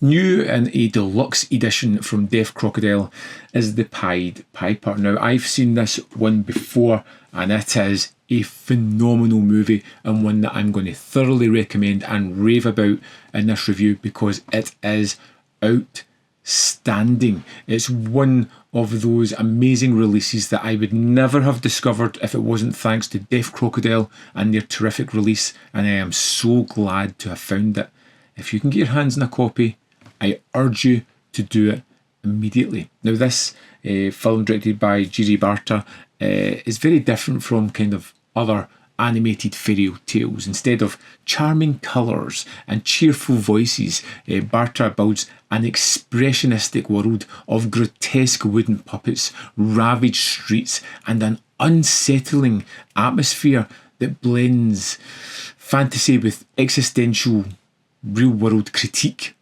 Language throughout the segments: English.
New in a deluxe edition from Deaf Crocodile is the Pied Piper. Now, I've seen this one before, and it is a phenomenal movie, and one that I'm going to thoroughly recommend and rave about in this review because it is outstanding. It's one of those amazing releases that I would never have discovered if it wasn't thanks to Deaf Crocodile and their terrific release, and I am so glad to have found it. If you can get your hands on a copy, I urge you to do it immediately. Now, this film, directed by Jiří Barta, is very different from kind of other animated fairy tales. Instead of charming colours and cheerful voices, Barta builds an expressionistic world of grotesque wooden puppets, ravaged streets, and an unsettling atmosphere that blends fantasy with existential real-world critique.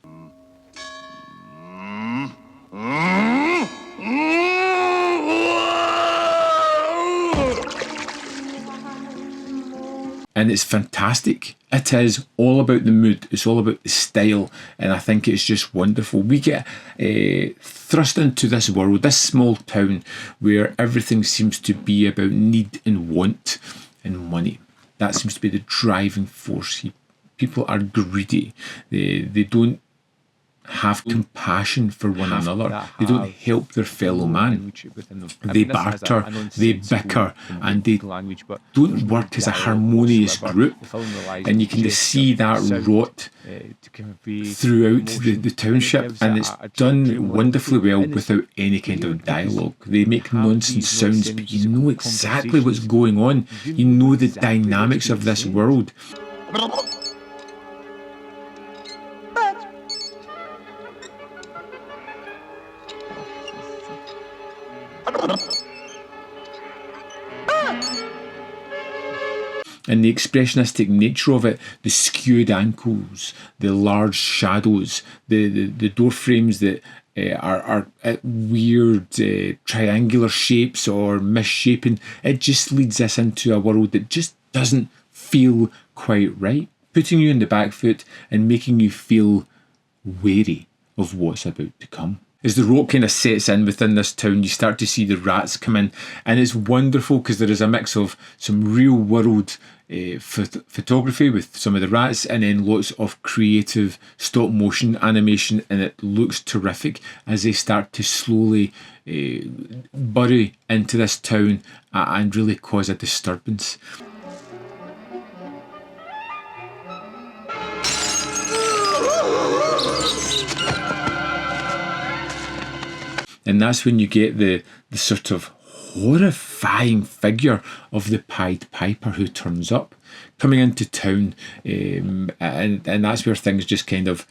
And it's fantastic. It is all about the mood. It's all about the style. And I think it's just wonderful. We get thrust into this world, this small town, where everything seems to be about need and want and money. That seems to be the driving force. People are greedy. They don't have compassion for one another. They don't help their fellow man. They barter, they bicker, and they don't work as a harmonious group. And you can just see that rot throughout the township, and it's done wonderfully well without any kind of dialogue. They make nonsense sounds, but you know exactly what's going on. You know the dynamics of this world. And the expressionistic nature of it, the skewed ankles, the large shadows, the door frames that are at weird triangular shapes or misshapen, it just leads us into a world that just doesn't feel quite right, putting you in the back foot and making you feel wary of what's about to come. As the rot kind of sets in within this town, you start to see the rats come in, and it's wonderful because there is a mix of some real world photography with some of the rats, and then lots of creative stop motion animation, and it looks terrific as they start to slowly bury into this town and really cause a disturbance. And that's when you get the sort of horrifying figure of the Pied Piper who turns up, coming into town, and that's where things just kind of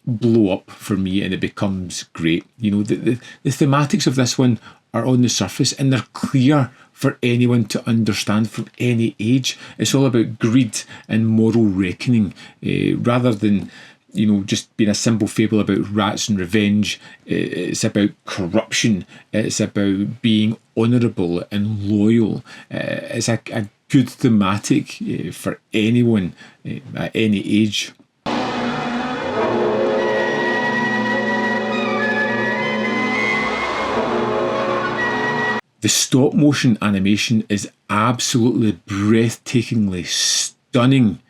blow up for me, and it becomes great. You know, the thematics of this one are on the surface, and they're clear for anyone to understand from any age. It's all about greed and moral reckoning, rather than, you know, just being a simple fable about rats and revenge. It's about corruption. It's about being honourable and loyal. It's a good thematic for anyone at any age. The stop motion animation is absolutely breathtakingly stunning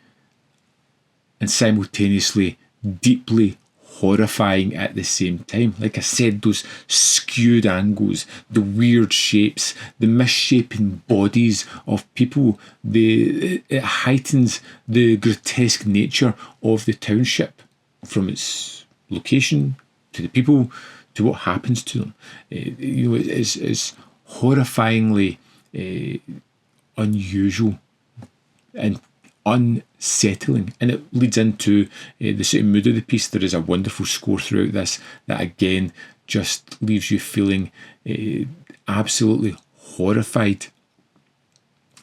and simultaneously deeply horrifying at the same time. Like I said, those skewed angles, the weird shapes, the misshapen bodies of people, it heightens the grotesque nature of the township, from its location to the people to what happens to them. You know, it's horrifyingly unusual and unsettling, and it leads into the sort of mood of the piece. There is a wonderful score throughout this that again just leaves you feeling absolutely horrified.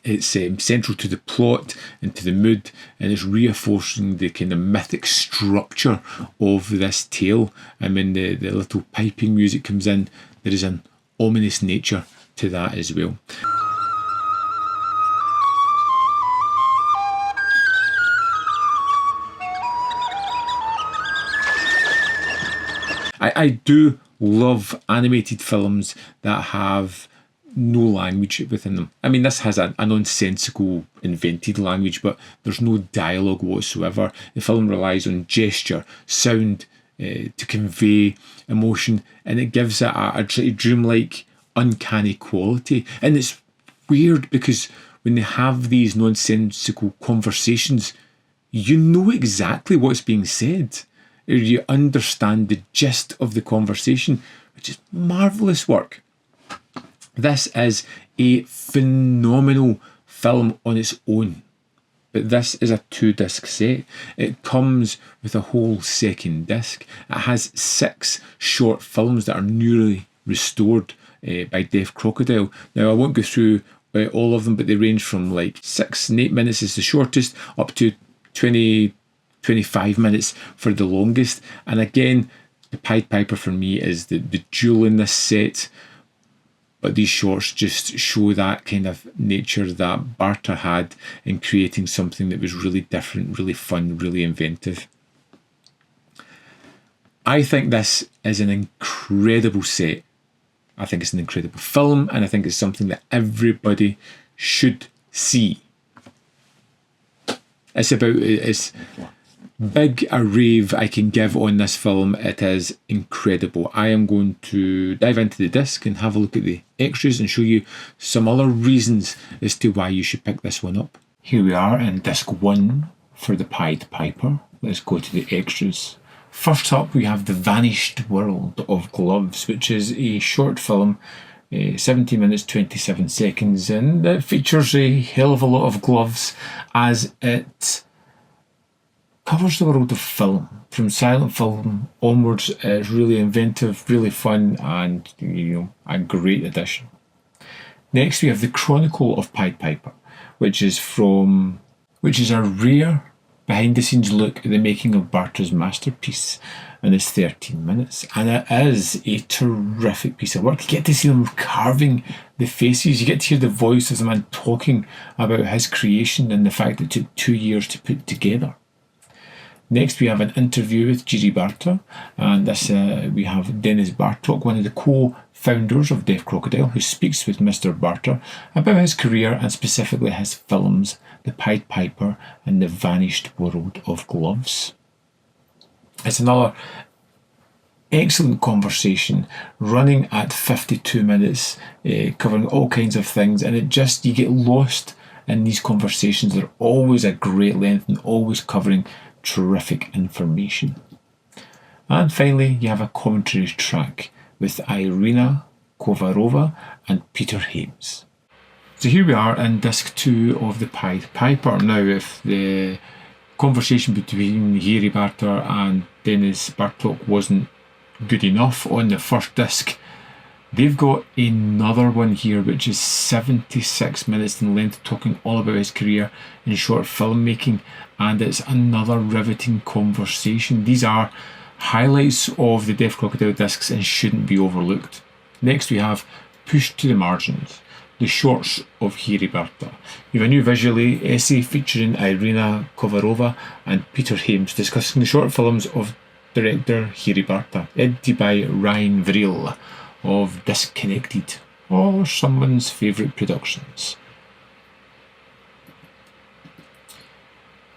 It's central to the plot and to the mood, and it's reinforcing the kind of mythic structure of this tale. And when the little piping music comes in, there is an ominous nature to that as well. I do love animated films that have no language within them. I mean, this has a nonsensical invented language, but there's no dialogue whatsoever. The film relies on gesture, sound, to convey emotion, and it gives it a dreamlike, uncanny quality. And it's weird because when they have these nonsensical conversations, you know exactly what's being said. You understand the gist of the conversation, which is marvellous work. This is a phenomenal film on its own, but this is a 2-disc set. It comes with a whole second disc. It has 6 short films that are newly restored by Deaf Crocodile. Now, I won't go through all of them, but they range from like 6 and 8 minutes is the shortest, up to 25 minutes for the longest. And again, the Pied Piper for me is the jewel in this set. But these shorts just show that kind of nature that Barta had in creating something that was really different, really fun, really inventive. I think this is an incredible set. I think it's an incredible film, and I think it's something that everybody should see. It's about as big a rave I can give on this film. It is incredible. I am going to dive into the disc and have a look at the extras and show you some other reasons as to why you should pick this one up. Here we are in disc 1 for the Pied Piper. Let's go to the extras. First up, we have The Vanished World of Gloves, which is a short film, 17 minutes 27 seconds, and it features a hell of a lot of gloves as it covers the world of film. From silent film onwards, it's really inventive, really fun, and a great addition. Next, we have The Chronicle of Pied Piper, which is a rare behind-the-scenes look at the making of Barta's masterpiece, and it's 13 minutes, and it is a terrific piece of work. You get to see them carving the faces, you get to hear the voice of the man talking about his creation and the fact that it took 2 years to put together. Next, we have an interview with Jiří Barta, and this we have Dennis Bartok, one of the co-founders of Deaf Crocodile, who speaks with Mr. Barta about his career and specifically his films, The Pied Piper and The Vanished World of Gloves. It's another excellent conversation, running at 52 minutes, covering all kinds of things, and you get lost in these conversations. They're always a great length and always covering terrific information. And finally, you have a commentary track with Irina Kovarova and Peter Hames. So here we are in disc 2 of the Pied Piper. Now, if the conversation between Jiří Barta and Dennis Bartok wasn't good enough on the first disc, they've got another one here which is 76 minutes in length, talking all about his career in short filmmaking, and it's another riveting conversation. These are highlights of the Deaf Crocodile discs and shouldn't be overlooked. Next, we have Pushed to the Margins, the shorts of Jiří Barta. You have a new visually essay featuring Irina Kovarova and Peter Hames discussing the short films of director Jiří Barta, edited by Ryan Vreel of Disconnected, or someone's favourite productions.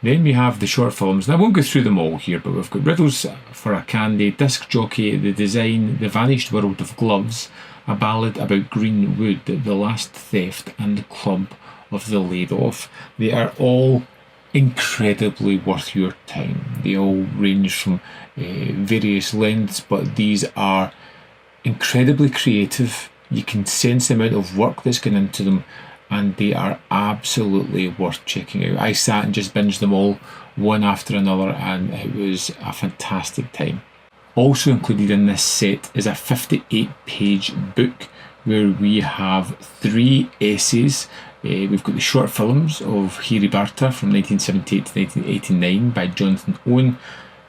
Then we have the short films, and I won't go through them all here, but we've got Riddles for a Candy, Disc Jockey, The Design, The Vanished World of Gloves, A Ballad About Green Wood, The Last Theft, and The Club of the Laid Off. They are all incredibly worth your time. They all range from various lengths, but these are incredibly creative. You can sense the amount of work that's gone into them, and they are absolutely worth checking out. I sat and just binged them all one after another, and it was a fantastic time. Also included in this set is a 58-page book where we have 3 essays. We've got the short films of Jiří Barta from 1978 to 1989 by Jonathan Owen.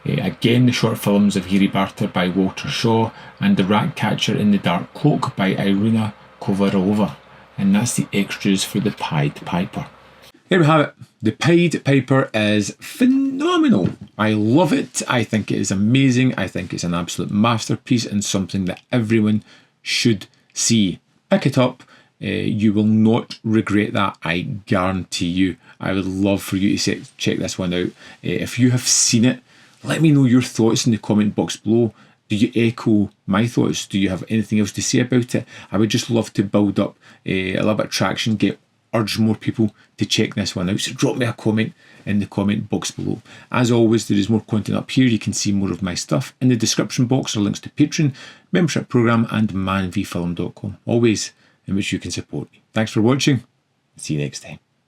Again, the short films of Jiří Barta by Walter Shaw, and The Rat Catcher in the Dark Cloak by Irina Kovarova. And that's the extras for the Pied Piper. Here we have it. The Pied Piper is phenomenal. I love it. I think it is amazing. I think it's an absolute masterpiece and something that everyone should see. Pick it up. You will not regret that, I guarantee you. I would love for you to check this one out. If you have seen it, let me know your thoughts in the comment box below. Do you echo my thoughts? Do you have anything else to say about it? I would just love to build up a little bit of traction, urge more people to check this one out. So drop me a comment in the comment box below. As always, there is more content up here. You can see more of my stuff. In the description box are links to Patreon, membership program, and manvfilm.com. Always in which you can support me. Thanks for watching. See you next time.